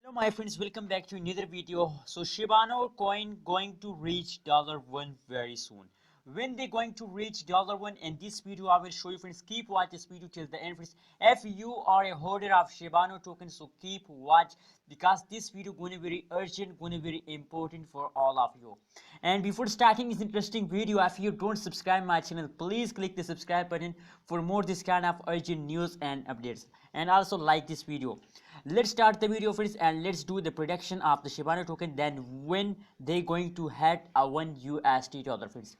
Hello my friends, welcome back to another video. So Shibano coin going to reach $1 very soon. When they going to reach $1 in this video, I will show you friends. Keep watch this video till the end friends. If you are a holder of Shibano token, so keep watch because this video going to be very urgent, going to be very important for all of you. And before starting this interesting video, if you don't subscribe my channel, please click the subscribe button for more this kind of urgent news and updates. And also like this video. Let's start the video friends and let's do the prediction of the Shibano token, then when they going to hit a $1 friends.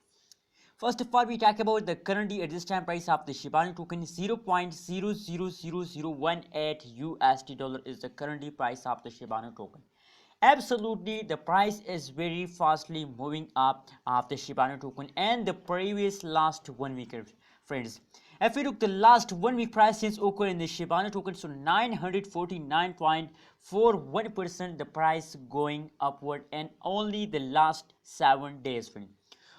First of all, we talk about the currently at this time price of the Shibano token. 0.000018 USD is the currently price of the Shibano token. Absolutely, the price is very fastly moving up of the Shibano token and the previous last 1 week friends. If we look the last 1 week price since occurred in the Shibano token, so 949.41% the price going upward and only the last 7 days friends.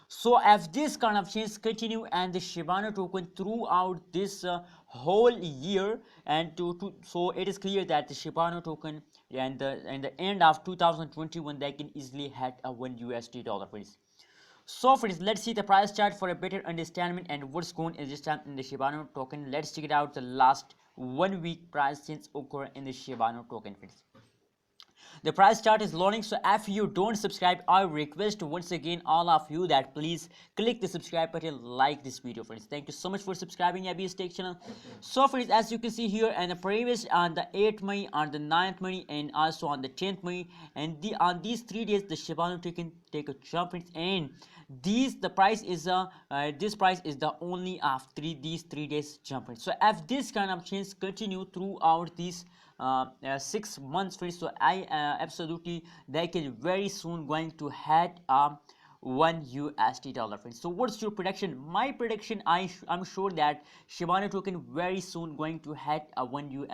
So if this kind of change continue and the Shibano token throughout this whole year and so it is clear that the Shibano token and the end of 2021 they can easily hit a $1 friends. So friends, let's see the price chart for a better understanding and what's going in this time in the Shibano token. Let's check it out the last 1 week price since occur in the Shibano token friends. The price chart is loading, so if you don't subscribe, I request once again all of you that please click the subscribe button, like this video friends. Thank you so much for subscribing ABS Tech channel. So friends, as you can see here and the previous on the 8th May, on the 9th May and also on the 10th May, and on these 3 days the Shibano token take a jump friends, and the price is this price is the only of these 3 days jump friends. So if this kind of change continue throughout these 6 months friends, so I absolutely they can very soon going to hit $1 friends. So what's your prediction? My prediction, I'm sure that Shibano token very soon going to hit a $1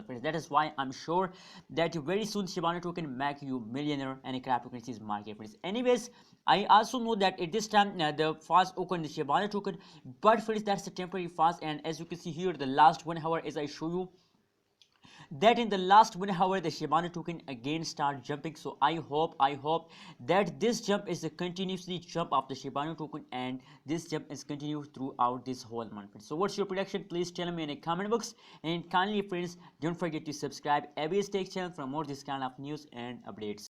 friends. That is why I'm sure that very soon Shibano token make you millionaire in a cryptocurrencies market friends. Anyways, I also know that at this time the fast occurred in the Shibano token, but friends that's a temporary fast, and as you can see here the last 1 hour as I show you that in the last 1 hour the Shibano token again start jumping. So I hope that this jump is a continuously jump of the Shibano token and this jump is continued throughout this whole month. So what's your prediction? Please tell me in a comment box, and kindly friends don't forget to subscribe ABS Tech channel for more this kind of news and updates.